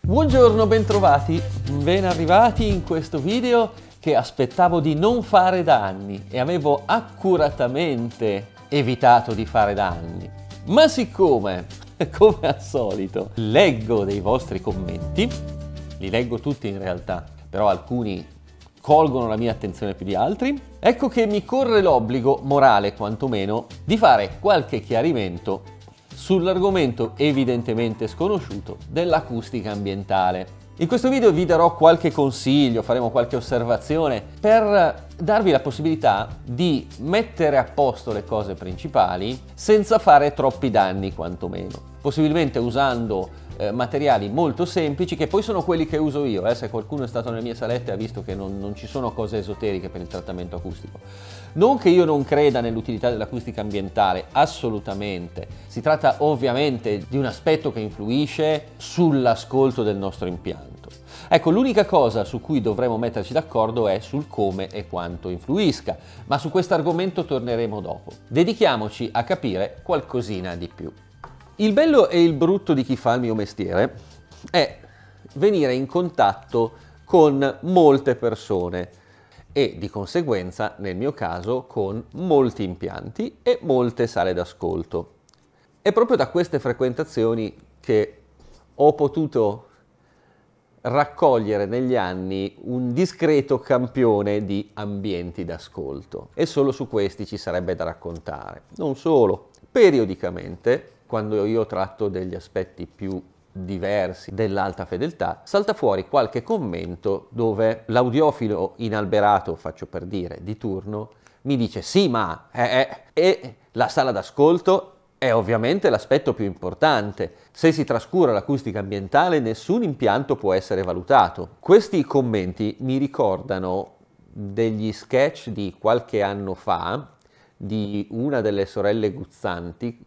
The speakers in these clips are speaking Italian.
Buongiorno, bentrovati, ben arrivati in questo video che aspettavo di non fare da anni e avevo accuratamente evitato di fare da anni. Ma siccome, come al solito, leggo dei vostri commenti, li leggo tutti in realtà, però alcuni colgono la mia attenzione più di altri, ecco che mi corre l'obbligo, morale quantomeno, di fare qualche chiarimento sull'argomento evidentemente sconosciuto dell'acustica ambientale. In questo video vi darò qualche consiglio, faremo qualche osservazione per darvi la possibilità di mettere a posto le cose principali senza fare troppi danni quantomeno, possibilmente usando materiali molto semplici che poi sono quelli che uso io. Se qualcuno è stato nelle mie salette ha visto che non ci sono cose esoteriche per il trattamento acustico. Non che io non creda nell'utilità dell'acustica ambientale, assolutamente. Si tratta ovviamente di un aspetto che influisce sull'ascolto del nostro impianto. Ecco, l'unica cosa su cui dovremo metterci d'accordo è sul come e quanto influisca, ma su questo argomento torneremo dopo. Dedichiamoci a capire qualcosina di più. Il bello e il brutto di chi fa il mio mestiere è venire in contatto con molte persone e di conseguenza, nel mio caso, con molti impianti e molte sale d'ascolto. È proprio da queste frequentazioni che ho potuto raccogliere negli anni un discreto campione di ambienti d'ascolto e solo su questi ci sarebbe da raccontare. Non solo, periodicamente, quando io tratto degli aspetti più diversi dell'alta fedeltà, salta fuori qualche commento dove l'audiofilo inalberato, faccio per dire, di turno, mi dice sì, ma e la sala d'ascolto è ovviamente l'aspetto più importante. Se si trascura l'acustica ambientale, nessun impianto può essere valutato. Questi commenti mi ricordano degli sketch di qualche anno fa di una delle sorelle Guzzanti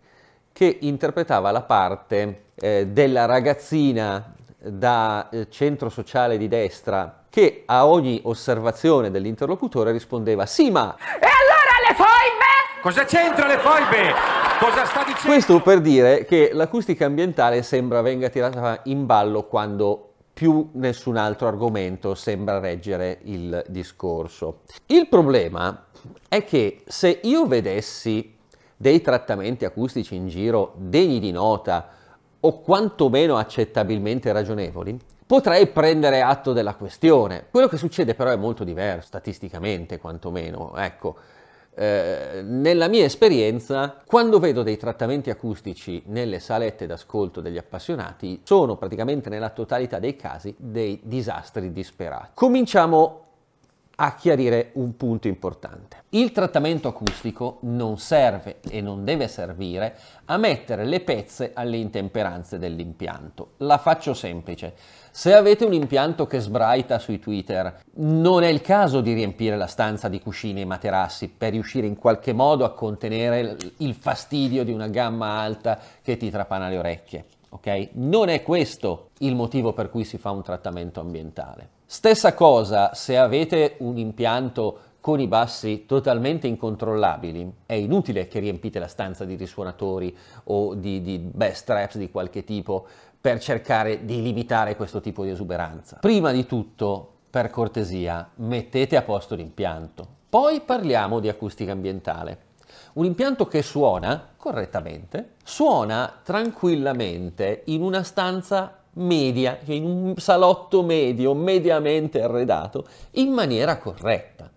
che interpretava la parte della ragazzina da centro sociale di destra che a ogni osservazione dell'interlocutore rispondeva sì, ma... E allora le foibe? Cosa c'entra le foibe? Cosa sta dicendo? Questo per dire che l'acustica ambientale sembra venga tirata in ballo quando più nessun altro argomento sembra reggere il discorso. Il problema è che se io vedessi dei trattamenti acustici in giro degni di nota o quantomeno accettabilmente ragionevoli, potrei prendere atto della questione. Quello che succede però è molto diverso, statisticamente quantomeno. Ecco, nella mia esperienza, quando vedo dei trattamenti acustici nelle salette d'ascolto degli appassionati, sono praticamente nella totalità dei casi dei disastri disperati. Cominciamo a chiarire un punto importante. Il trattamento acustico non serve e non deve servire a mettere le pezze alle intemperanze dell'impianto. La faccio semplice. Se avete un impianto che sbraita sui Twitter, non è il caso di riempire la stanza di cuscini e materassi per riuscire in qualche modo a contenere il fastidio di una gamma alta che ti trapana le orecchie. Ok? Non è questo il motivo per cui si fa un trattamento ambientale. Stessa cosa se avete un impianto con i bassi totalmente incontrollabili, è inutile che riempite la stanza di risuonatori o di bass traps di qualche tipo per cercare di limitare questo tipo di esuberanza. Prima di tutto, per cortesia, mettete a posto l'impianto. Poi parliamo di acustica ambientale. Un impianto che suona correttamente, suona tranquillamente in una stanza media, cioè in un salotto medio, mediamente arredato, in maniera corretta.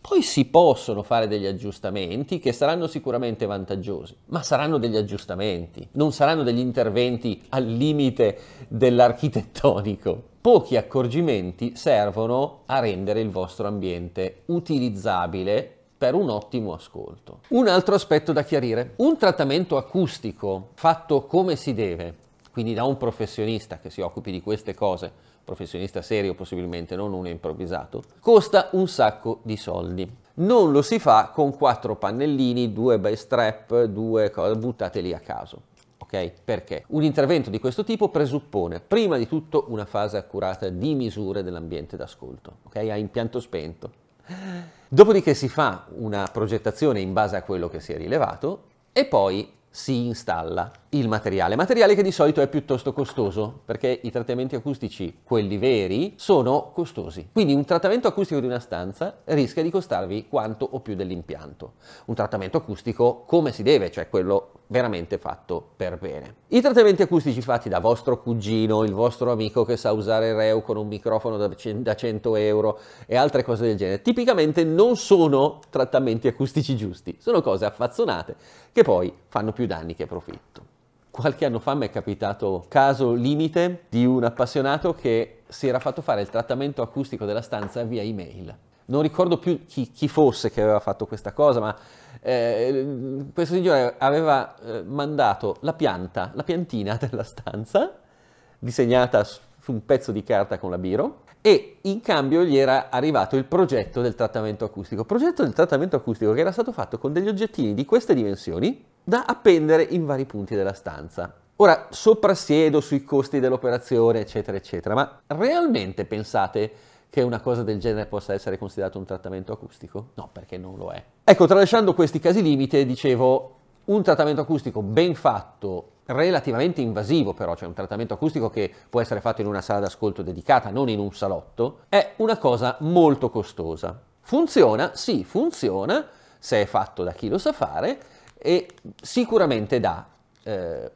Poi si possono fare degli aggiustamenti che saranno sicuramente vantaggiosi, ma saranno degli aggiustamenti, non saranno degli interventi al limite dell'architettonico. Pochi accorgimenti servono a rendere il vostro ambiente utilizzabile per un ottimo ascolto. Un altro aspetto da chiarire: un trattamento acustico fatto come si deve, quindi da un professionista che si occupi di queste cose, professionista serio possibilmente, non uno improvvisato, costa un sacco di soldi. Non lo si fa con 4 pannellini, 2 bass trap, 2 cose buttate lì a caso. Ok? Perché? Un intervento di questo tipo presuppone prima di tutto una fase accurata di misure dell'ambiente d'ascolto, ok? A impianto spento. Dopodiché si fa una progettazione in base a quello che si è rilevato e poi si installa il materiale che di solito è piuttosto costoso, perché i trattamenti acustici, quelli veri, sono costosi. Quindi un trattamento acustico di una stanza rischia di costarvi quanto o più dell'impianto. Un trattamento acustico come si deve, cioè quello veramente fatto per bene. I trattamenti acustici fatti da vostro cugino, il vostro amico che sa usare Reu con un microfono da 100 euro e altre cose del genere, tipicamente non sono trattamenti acustici giusti, sono cose affazzonate che poi fanno più danni che profitto. Qualche anno fa mi è capitato caso limite di un appassionato che si era fatto fare il trattamento acustico della stanza via email. Non ricordo più chi fosse che aveva fatto questa cosa, ma questo signore aveva mandato la piantina della stanza, disegnata su un pezzo di carta con la biro, e in cambio gli era arrivato il progetto del trattamento acustico. Progetto del trattamento acustico che era stato fatto con degli oggettini di queste dimensioni da appendere in vari punti della stanza. Ora, soprassiedo sui costi dell'operazione, eccetera, eccetera, ma realmente pensate che una cosa del genere possa essere considerato un trattamento acustico? No, perché non lo è. Ecco, tralasciando questi casi limite, dicevo, un trattamento acustico ben fatto, relativamente invasivo però, cioè un trattamento acustico che può essere fatto in una sala d'ascolto dedicata, non in un salotto, è una cosa molto costosa. Funziona? Sì, funziona, se è fatto da chi lo sa fare, e sicuramente dà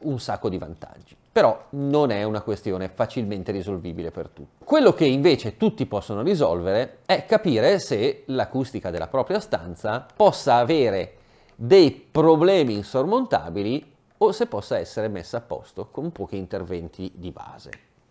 un sacco di vantaggi. Però non è una questione facilmente risolvibile per tutti. Quello che invece tutti possono risolvere è capire se l'acustica della propria stanza possa avere dei problemi insormontabili o se possa essere messa a posto con pochi interventi di base.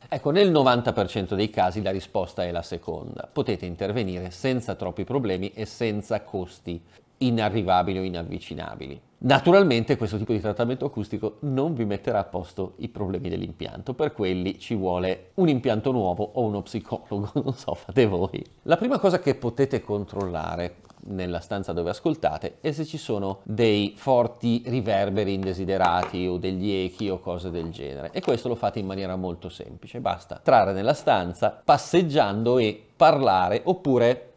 Ecco, nel 90% dei casi la risposta è la seconda. Potete intervenire senza troppi problemi e senza costi inarrivabili o inavvicinabili. Naturalmente questo tipo di trattamento acustico non vi metterà a posto i problemi dell'impianto, per quelli ci vuole un impianto nuovo o uno psicologo, non so, fate voi. La prima cosa che potete controllare nella stanza dove ascoltate è se ci sono dei forti riverberi indesiderati o degli echi o cose del genere, e questo lo fate in maniera molto semplice. Basta entrare nella stanza passeggiando e parlare oppure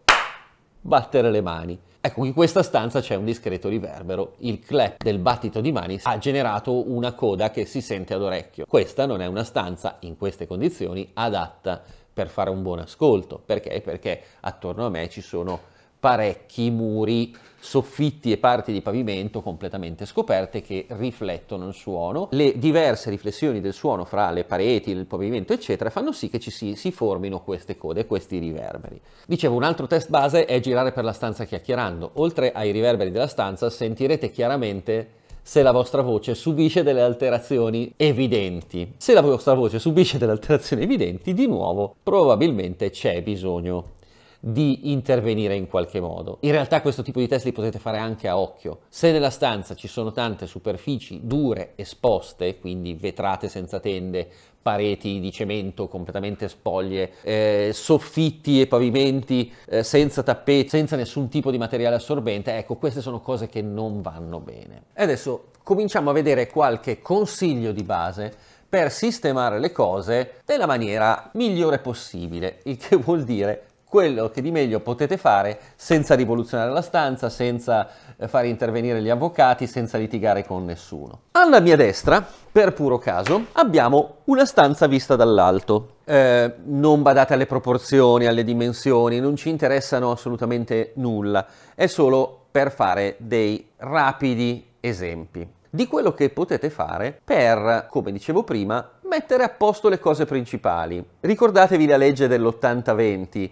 battere le mani. Ecco, in questa stanza c'è un discreto riverbero, il clap del battito di mani ha generato una coda che si sente ad orecchio. Questa non è una stanza, in queste condizioni, adatta per fare un buon ascolto. Perché? Perché attorno a me ci sono parecchi muri, soffitti e parti di pavimento completamente scoperte che riflettono il suono. Le diverse riflessioni del suono fra le pareti, il pavimento eccetera fanno sì che si formino queste code, questi riverberi. Dicevo, un altro test base è girare per la stanza chiacchierando. Oltre ai riverberi della stanza sentirete chiaramente se la vostra voce subisce delle alterazioni evidenti. Se la vostra voce subisce delle alterazioni evidenti, di nuovo probabilmente c'è bisogno di intervenire in qualche modo. In realtà questo tipo di test li potete fare anche a occhio. Se nella stanza ci sono tante superfici dure esposte, quindi vetrate senza tende, pareti di cemento completamente spoglie, soffitti e pavimenti senza tappeti, senza nessun tipo di materiale assorbente, ecco, queste sono cose che non vanno bene. E adesso cominciamo a vedere qualche consiglio di base per sistemare le cose nella maniera migliore possibile, il che vuol dire quello che di meglio potete fare senza rivoluzionare la stanza, senza fare intervenire gli avvocati, senza litigare con nessuno. Alla mia destra, per puro caso, abbiamo una stanza vista dall'alto. Non badate alle proporzioni, alle dimensioni, non ci interessano assolutamente nulla. È solo per fare dei rapidi esempi di quello che potete fare per, come dicevo prima, mettere a posto le cose principali. Ricordatevi la legge dell'80-20.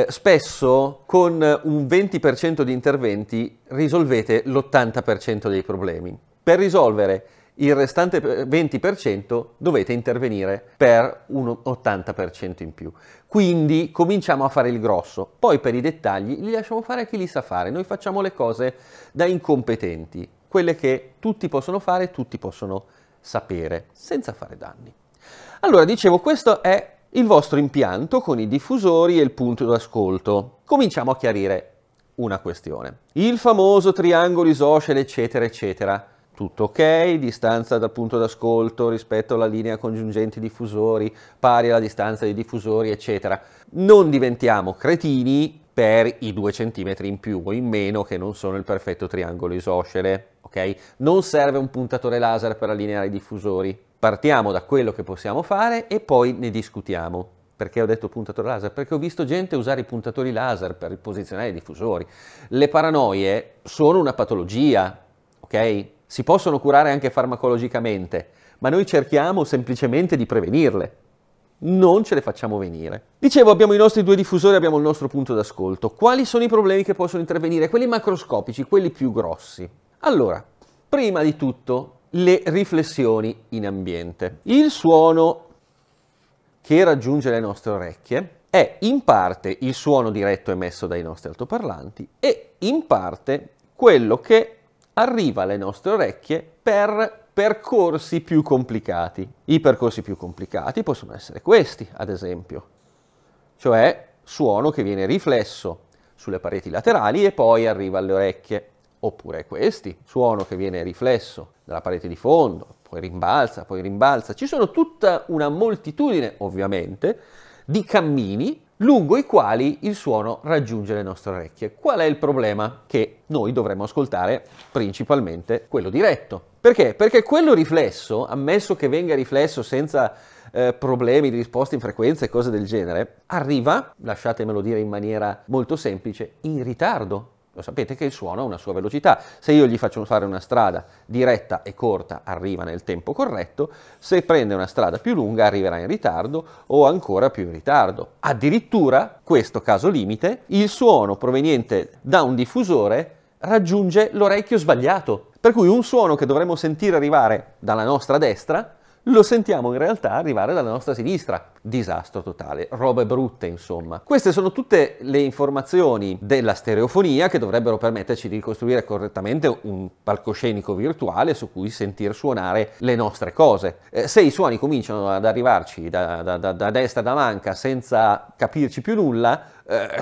Spesso con un 20% di interventi risolvete l'80% dei problemi. Per risolvere il restante 20% dovete intervenire per un 80% in più. Quindi cominciamo a fare il grosso. Poi per i dettagli li lasciamo fare a chi li sa fare. Noi facciamo le cose da incompetenti, quelle che tutti possono fare, tutti possono sapere, senza fare danni. Allora, dicevo, questo è il vostro impianto con i diffusori e il punto d'ascolto. Cominciamo a chiarire una questione. Il famoso triangolo isoscele, eccetera, eccetera. tutto ok, distanza dal punto d'ascolto rispetto alla linea congiungenti diffusori, pari alla distanza dei diffusori, eccetera. Non diventiamo cretini per i 2 cm in più o in meno che non sono il perfetto triangolo isoscele, ok? Non serve un puntatore laser per allineare i diffusori. Partiamo da quello che possiamo fare e poi ne discutiamo. Perché ho detto puntatore laser? Perché ho visto gente usare i puntatori laser per posizionare i diffusori. Le paranoie sono una patologia, ok? Si possono curare anche farmacologicamente, ma noi cerchiamo semplicemente di prevenirle. Non ce le facciamo venire. Dicevo, abbiamo i nostri 2 diffusori, abbiamo il nostro punto d'ascolto. Quali sono i problemi che possono intervenire? Quelli macroscopici, quelli più grossi. Allora, prima di tutto, le riflessioni in ambiente. Il suono che raggiunge le nostre orecchie è in parte il suono diretto emesso dai nostri altoparlanti e in parte quello che arriva alle nostre orecchie per percorsi più complicati. I percorsi più complicati possono essere questi, ad esempio, cioè suono che viene riflesso sulle pareti laterali e poi arriva alle orecchie, oppure questi, suono che viene riflesso dalla parete di fondo, poi rimbalza. Ci sono tutta una moltitudine, ovviamente, di cammini lungo i quali il suono raggiunge le nostre orecchie. Qual è il problema? Che noi dovremmo ascoltare principalmente quello diretto. Perché? Perché quello riflesso, ammesso che venga riflesso senza problemi di risposta in frequenza e cose del genere, arriva, lasciatemelo dire in maniera molto semplice, in ritardo. Lo sapete che il suono ha una sua velocità. Se io gli faccio fare una strada diretta e corta, arriva nel tempo corretto. Se prende una strada più lunga, arriverà in ritardo o ancora più in ritardo. Addirittura, questo caso limite, il suono proveniente da un diffusore raggiunge l'orecchio sbagliato. Per cui un suono che dovremmo sentire arrivare dalla nostra destra, lo sentiamo in realtà arrivare dalla nostra sinistra. Disastro totale, robe brutte insomma. Queste sono tutte le informazioni della stereofonia che dovrebbero permetterci di ricostruire correttamente un palcoscenico virtuale su cui sentir suonare le nostre cose. Se i suoni cominciano ad arrivarci da destra da manca senza capirci più nulla,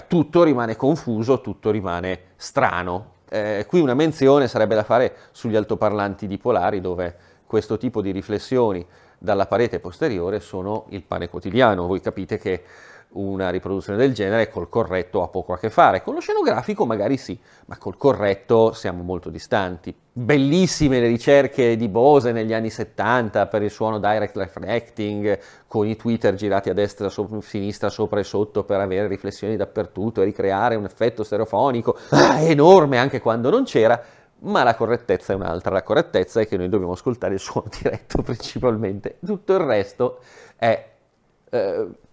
tutto rimane confuso, tutto rimane strano. Qui una menzione sarebbe da fare sugli altoparlanti dipolari dove questo tipo di riflessioni dalla parete posteriore sono il pane quotidiano. Voi capite che una riproduzione del genere col corretto ha poco a che fare. Con lo scenografico magari sì, ma col corretto siamo molto distanti. Bellissime le ricerche di Bose negli anni 70 per il suono direct reflecting, con i tweeter girati a destra, a sinistra, sopra e sotto per avere riflessioni dappertutto e ricreare un effetto stereofonico enorme anche quando non c'era. Ma la correttezza è un'altra, la correttezza è che noi dobbiamo ascoltare il suono diretto principalmente, tutto il resto è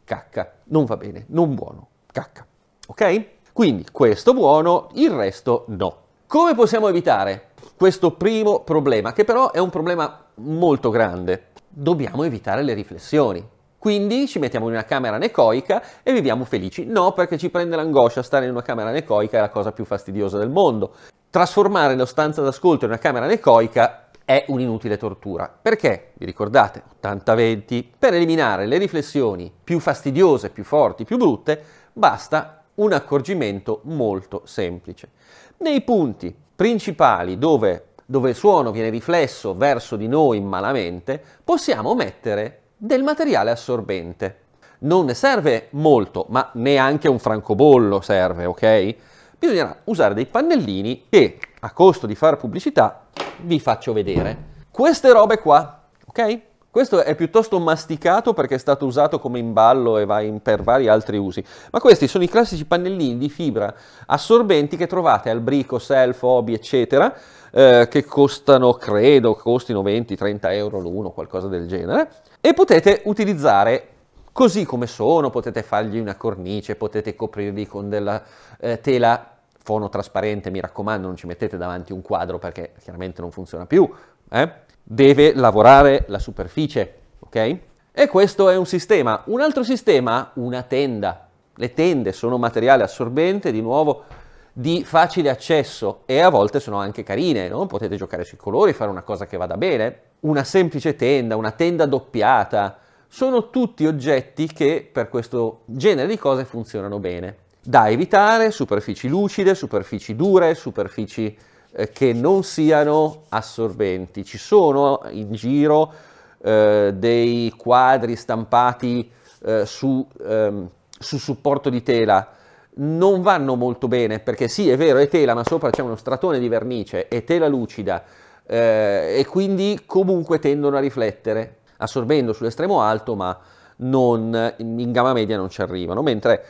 cacca, non va bene, non buono, cacca, ok? Quindi questo buono, il resto no. Come possiamo evitare questo primo problema, che però è un problema molto grande? Dobbiamo evitare le riflessioni. Quindi ci mettiamo in una camera anecoica e viviamo felici. No, perché ci prende l'angoscia, stare in una camera anecoica è la cosa più fastidiosa del mondo. Trasformare la stanza d'ascolto in una camera anecoica è un'inutile tortura. Perché? Vi ricordate? 80-20. Per eliminare le riflessioni più fastidiose, più forti, più brutte, basta un accorgimento molto semplice. Nei punti principali dove il suono viene riflesso verso di noi malamente, possiamo mettere del materiale assorbente. Non ne serve molto, ma neanche un francobollo serve, ok? Bisognerà usare dei pannellini che, a costo di fare pubblicità, vi faccio vedere. Queste robe qua, ok? Questo è piuttosto masticato perché è stato usato come imballo e va per vari altri usi. Ma questi sono i classici pannellini di fibra assorbenti che trovate al Brico, Self, Hobby, eccetera, che costano, credo, costino 20-30 euro l'uno, qualcosa del genere. E potete utilizzare così come sono, potete fargli una cornice, potete coprirli con della tela fono trasparente, mi raccomando, non ci mettete davanti un quadro perché chiaramente non funziona più, deve lavorare la superficie, ok? E questo è un sistema. Un altro sistema, una tenda. Le tende sono materiale assorbente, di nuovo, di facile accesso e a volte sono anche carine, no? Potete giocare sui colori, fare una cosa che vada bene. Una semplice tenda, una tenda doppiata, sono tutti oggetti che per questo genere di cose funzionano bene. Da evitare superfici lucide, superfici dure, superfici che non siano assorbenti. Ci sono in giro dei quadri stampati su supporto di tela, non vanno molto bene perché sì, è vero, è tela, ma sopra c'è uno stratone di vernice, è tela lucida, e quindi comunque tendono a riflettere, assorbendo sull'estremo alto, ma non, in gamma media non ci arrivano, mentre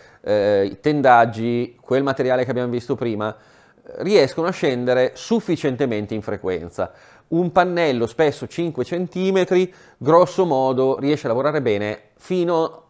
i tendaggi, quel materiale che abbiamo visto prima, riescono a scendere sufficientemente in frequenza. Un pannello spesso 5 cm, grosso modo riesce a lavorare bene fino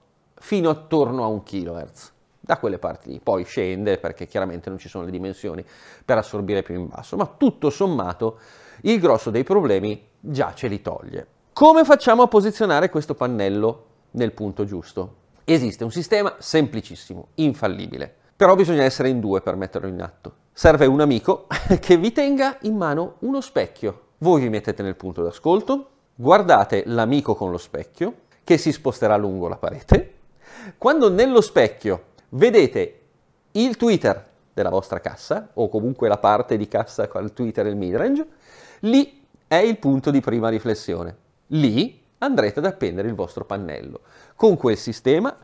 attorno a 1 kHz, da quelle parti lì. Poi scende perché chiaramente non ci sono le dimensioni per assorbire più in basso, ma tutto sommato il grosso dei problemi già ce li toglie. Come facciamo a posizionare questo pannello nel punto giusto? Esiste un sistema semplicissimo, infallibile, però bisogna essere in due per metterlo in atto. Serve un amico che vi tenga in mano uno specchio. Voi vi mettete nel punto d'ascolto, guardate l'amico con lo specchio, che si sposterà lungo la parete. Quando nello specchio vedete il tweeter della vostra cassa, o comunque la parte di cassa con il tweeter e il midrange, lì è il punto di prima riflessione. Lì andrete ad appendere il vostro pannello. Con quel sistema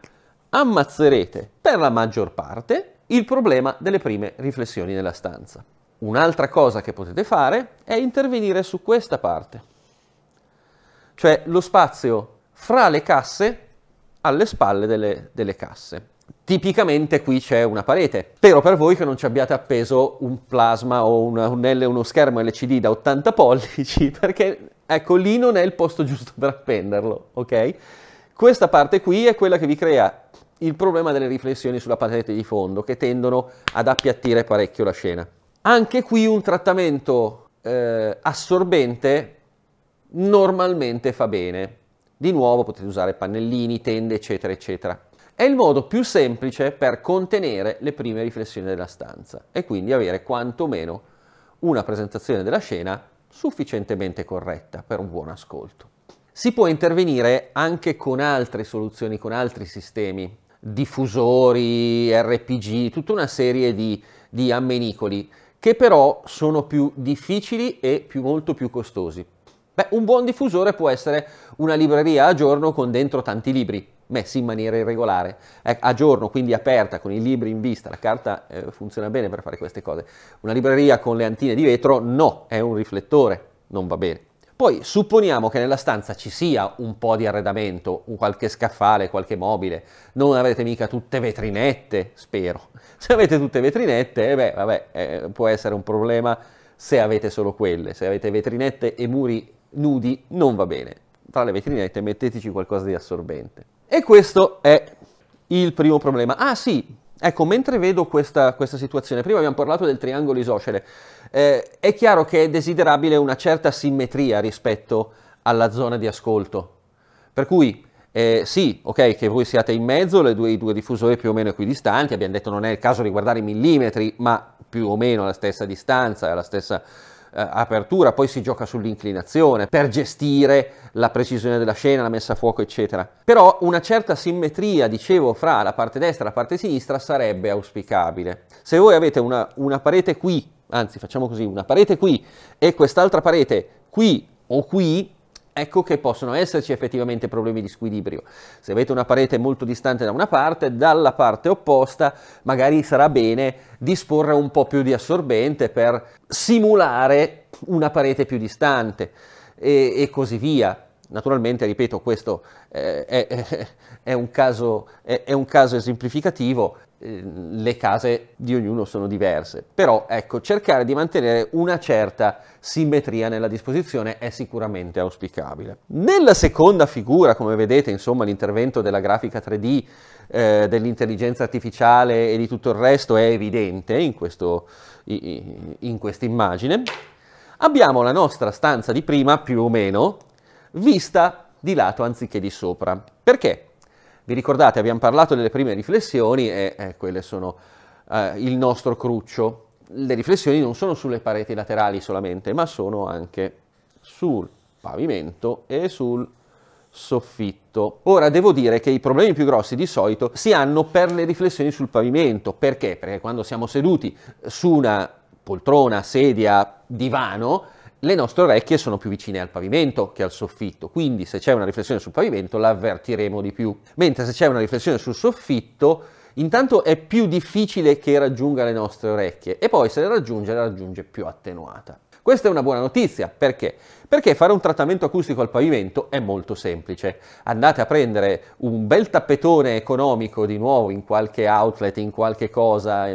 ammazzerete per la maggior parte il problema delle prime riflessioni nella stanza. Un'altra cosa che potete fare è intervenire su questa parte, cioè lo spazio fra le casse alle spalle delle casse. Tipicamente qui c'è una parete. Spero per voi che non ci abbiate appeso un plasma o uno schermo LCD da 80 pollici, perché ecco, lì non è il posto giusto per appenderlo, ok? Questa parte qui è quella che vi crea il problema delle riflessioni sulla parete di fondo, che tendono ad appiattire parecchio la scena. Anche qui un trattamento assorbente normalmente fa bene. Di nuovo potete usare pannellini, tende, eccetera, eccetera. È il modo più semplice per contenere le prime riflessioni della stanza e quindi avere quantomeno una presentazione della scena sufficientemente corretta per un buon ascolto. Si può intervenire anche con altre soluzioni, con altri sistemi, diffusori, RPG, tutta una serie di ammenicoli che però sono più difficili e molto più costosi. Beh, un buon diffusore può essere una libreria a giorno con dentro tanti libri, messi in maniera irregolare, a giorno, quindi aperta, con i libri in vista. La carta funziona bene per fare queste cose. Una libreria con le antine di vetro, no, è un riflettore, non va bene. Poi supponiamo che nella stanza ci sia un po' di arredamento, qualche scaffale, qualche mobile, non avete mica tutte vetrinette, spero. Se avete tutte vetrinette, beh, vabbè, può essere un problema se avete solo quelle. Se avete vetrinette e muri nudi, non va bene. Tra le vetrinette metteteci qualcosa di assorbente. E questo è il primo problema. Ah sì, ecco, mentre vedo questa situazione, prima abbiamo parlato del triangolo isoscele, è chiaro che è desiderabile una certa simmetria rispetto alla zona di ascolto. Per cui, sì, ok, che voi siate in mezzo, i due diffusori più o meno equidistanti, abbiamo detto non è il caso di guardare i millimetri, ma più o meno alla stessa distanza, alla stessa apertura, poi si gioca sull'inclinazione per gestire la precisione della scena, la messa a fuoco, eccetera. Però una certa simmetria, dicevo, fra la parte destra e la parte sinistra sarebbe auspicabile. Se voi avete una parete qui, anzi facciamo così, una parete qui e quest'altra parete qui o qui, ecco che possono esserci effettivamente problemi di squilibrio. Se avete una parete molto distante da una parte, dalla parte opposta magari sarà bene disporre un po' più di assorbente per simulare una parete più distante e così via. Naturalmente, ripeto, questo è un caso esemplificativo. Le case di ognuno sono diverse, però ecco, cercare di mantenere una certa simmetria nella disposizione è sicuramente auspicabile. Nella seconda figura, come vedete, insomma, l'intervento della grafica 3D, dell'intelligenza artificiale e di tutto il resto è evidente in questa immagine. Abbiamo la nostra stanza di prima, più o meno, vista di lato anziché di sopra. Perché? Vi ricordate, abbiamo parlato delle prime riflessioni e quelle sono il nostro cruccio. Le riflessioni non sono sulle pareti laterali solamente, ma sono anche sul pavimento e sul soffitto. Ora devo dire che i problemi più grossi di solito si hanno per le riflessioni sul pavimento. Perché? Perché quando siamo seduti su una poltrona, sedia, divano, le nostre orecchie sono più vicine al pavimento che al soffitto, quindi se c'è una riflessione sul pavimento la avvertiremo di più, mentre se c'è una riflessione sul soffitto intanto è più difficile che raggiunga le nostre orecchie e poi se le raggiunge più attenuata. Questa è una buona notizia, perché? Perché fare un trattamento acustico al pavimento è molto semplice. Andate a prendere un bel tappetone economico di nuovo in qualche outlet, in qualche cosa,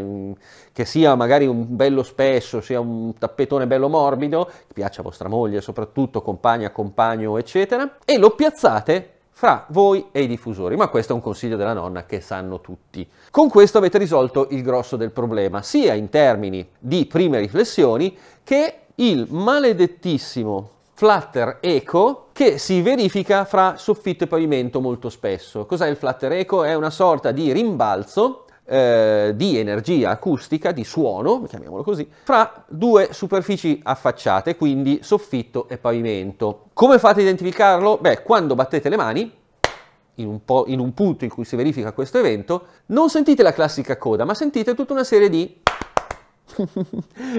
che sia magari un bello spesso, sia un tappetone bello morbido, che piaccia a vostra moglie soprattutto, compagna, compagno, eccetera, e lo piazzate fra voi e i diffusori, ma questo è un consiglio della nonna che sanno tutti. Con questo avete risolto il grosso del problema, sia in termini di prime riflessioni che il maledettissimo flutter eco che si verifica fra soffitto e pavimento molto spesso. Cos'è il flutter eco? È una sorta di rimbalzo di energia acustica, di suono, chiamiamolo così, fra due superfici affacciate, quindi soffitto e pavimento. Come fate a identificarlo? Beh, quando battete le mani, in un punto in cui si verifica questo evento, non sentite la classica coda, ma sentite tutta una serie di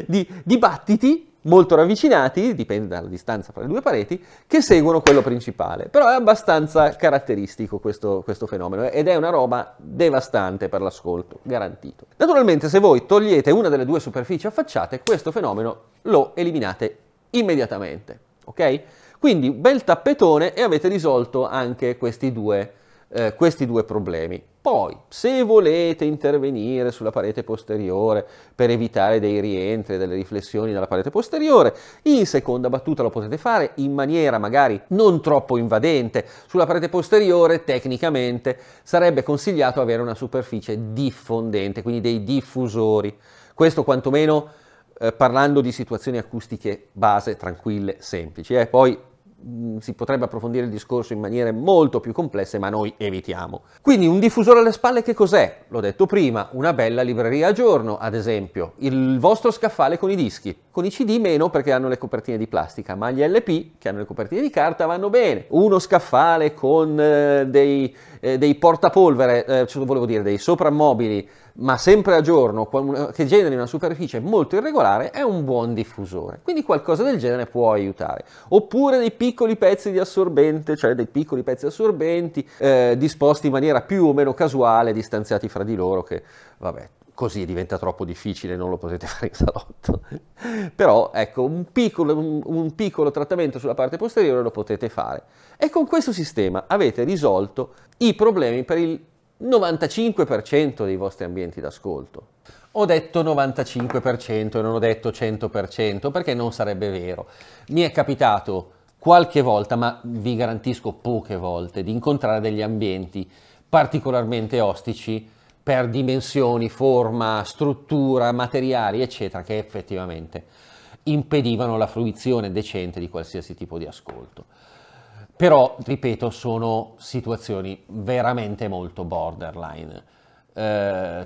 di battiti molto ravvicinati, dipende dalla distanza fra le due pareti, che seguono quello principale. Però è abbastanza caratteristico questo fenomeno ed è una roba devastante per l'ascolto, garantito. Naturalmente se voi togliete una delle due superfici affacciate, questo fenomeno lo eliminate immediatamente, ok? Quindi bel tappetone e avete risolto anche questi due problemi. Poi, se volete intervenire sulla parete posteriore per evitare dei rientri, delle riflessioni dalla parete posteriore, in seconda battuta lo potete fare in maniera magari non troppo invadente. Sulla parete posteriore, tecnicamente, sarebbe consigliato avere una superficie diffondente, quindi dei diffusori. Questo quantomeno parlando di situazioni acustiche base, tranquille, semplici. Poi si potrebbe approfondire il discorso in maniere molto più complesse, ma noi evitiamo. Quindi un diffusore alle spalle che cos'è? L'ho detto prima, una bella libreria a giorno, ad esempio, il vostro scaffale con i dischi, con i CD meno perché hanno le copertine di plastica, ma gli LP che hanno le copertine di carta vanno bene. Uno scaffale con dei portapolvere, volevo dire dei soprammobili, ma sempre a giorno, che generi una superficie molto irregolare, è un buon diffusore. Quindi qualcosa del genere può aiutare. Oppure dei piccoli pezzi di assorbente, cioè dei piccoli pezzi assorbenti disposti in maniera più o meno casuale, distanziati fra di loro, che vabbè, così diventa troppo difficile, non lo potete fare in salotto. Però ecco, un piccolo trattamento sulla parte posteriore lo potete fare. E con questo sistema avete risolto i problemi per il 95% dei vostri ambienti d'ascolto. Ho detto 95% e non ho detto 100% perché non sarebbe vero. Mi è capitato qualche volta, ma vi garantisco poche volte, di incontrare degli ambienti particolarmente ostici per dimensioni, forma, struttura, materiali, eccetera, che effettivamente impedivano la fruizione decente di qualsiasi tipo di ascolto. Però, ripeto, sono situazioni veramente molto borderline.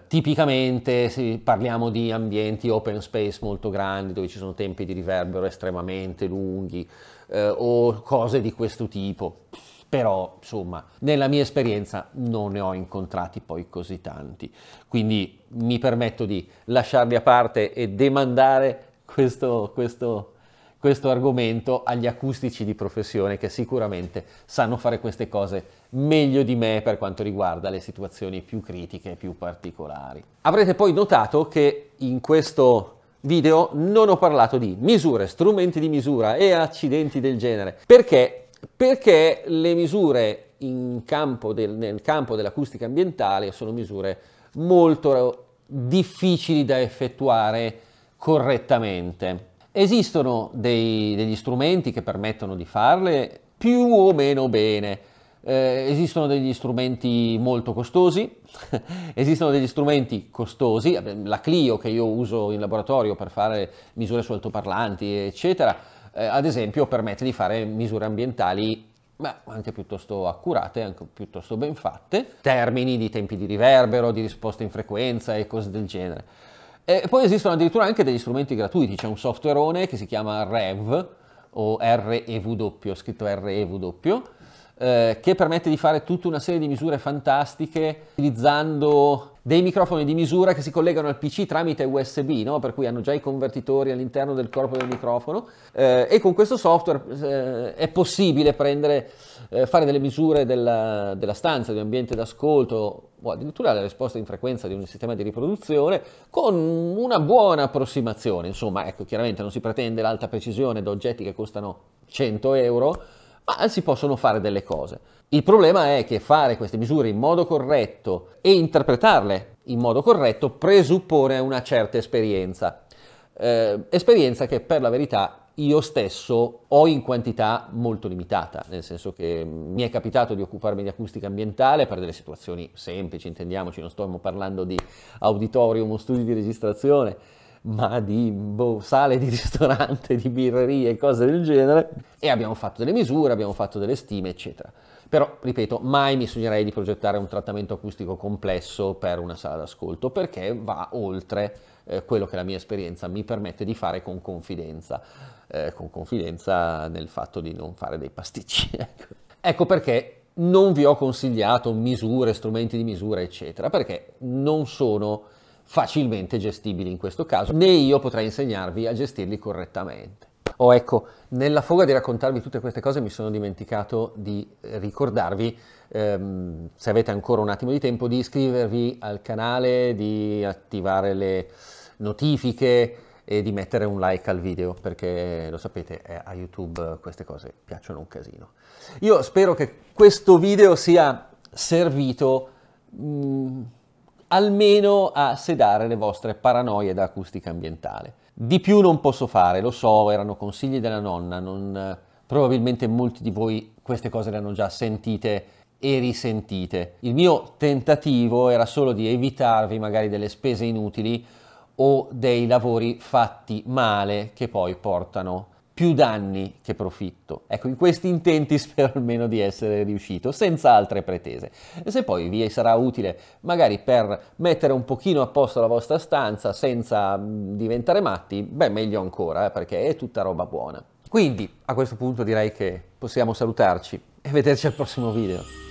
Tipicamente parliamo di ambienti open space molto grandi, dove ci sono tempi di riverbero estremamente lunghi, o cose di questo tipo. Però, insomma, nella mia esperienza non ne ho incontrati poi così tanti. Quindi mi permetto di lasciarli a parte e demandare questo argomento agli acustici di professione che sicuramente sanno fare queste cose meglio di me per quanto riguarda le situazioni più critiche e più particolari. Avrete poi notato che in questo video non ho parlato di misure, strumenti di misura e accidenti del genere. Perché? Perché le misure nel campo dell'acustica ambientale sono misure molto difficili da effettuare correttamente. Esistono degli strumenti che permettono di farle più o meno bene. Esistono degli strumenti molto costosi, esistono degli strumenti costosi, la Clio che io uso in laboratorio per fare misure su altoparlanti, eccetera, ad esempio permette di fare misure ambientali anche piuttosto accurate, anche piuttosto ben fatte, termini di tempi di riverbero, di risposta in frequenza e cose del genere. E poi esistono addirittura anche degli strumenti gratuiti, c'è un softwareone che si chiama REV, o REW, scritto REW, che permette di fare tutta una serie di misure fantastiche utilizzando dei microfoni di misura che si collegano al PC tramite USB, no? Per cui hanno già i convertitori all'interno del corpo del microfono, e con questo software è possibile fare delle misure della stanza, di un ambiente d'ascolto, o addirittura la risposta in frequenza di un sistema di riproduzione con una buona approssimazione. Insomma, ecco, chiaramente non si pretende l'alta precisione da oggetti che costano 100 euro, ma si possono fare delle cose. Il problema è che fare queste misure in modo corretto e interpretarle in modo corretto presuppone una certa esperienza. Esperienza che per la verità io stesso ho in quantità molto limitata, nel senso che mi è capitato di occuparmi di acustica ambientale per delle situazioni semplici, intendiamoci, non stiamo parlando di auditorium o studi di registrazione, ma di sale di ristorante, di birrerie, cose del genere, e abbiamo fatto delle misure, abbiamo fatto delle stime, eccetera. Però, ripeto, mai mi sognerei di progettare un trattamento acustico complesso per una sala d'ascolto, perché va oltre quello che la mia esperienza mi permette di fare con confidenza nel fatto di non fare dei pasticci. Ecco perché non vi ho consigliato misure, strumenti di misura, eccetera, perché non sono facilmente gestibili in questo caso, né io potrei insegnarvi a gestirli correttamente. Ecco, nella foga di raccontarvi tutte queste cose mi sono dimenticato di ricordarvi, se avete ancora un attimo di tempo, di iscrivervi al canale, di attivare le notifiche e di mettere un like al video, perché lo sapete, a YouTube queste cose piacciono un casino. Io spero che questo video sia servito almeno a sedare le vostre paranoie da acustica ambientale. Di più non posso fare, lo so, erano consigli della nonna, probabilmente molti di voi queste cose le hanno già sentite e risentite. Il mio tentativo era solo di evitarvi magari delle spese inutili o dei lavori fatti male che poi portano più danni che profitto. Ecco, in questi intenti spero almeno di essere riuscito, senza altre pretese. E se poi vi sarà utile magari per mettere un pochino a posto la vostra stanza senza diventare matti, beh, meglio ancora, perché è tutta roba buona. Quindi, a questo punto direi che possiamo salutarci e vederci al prossimo video.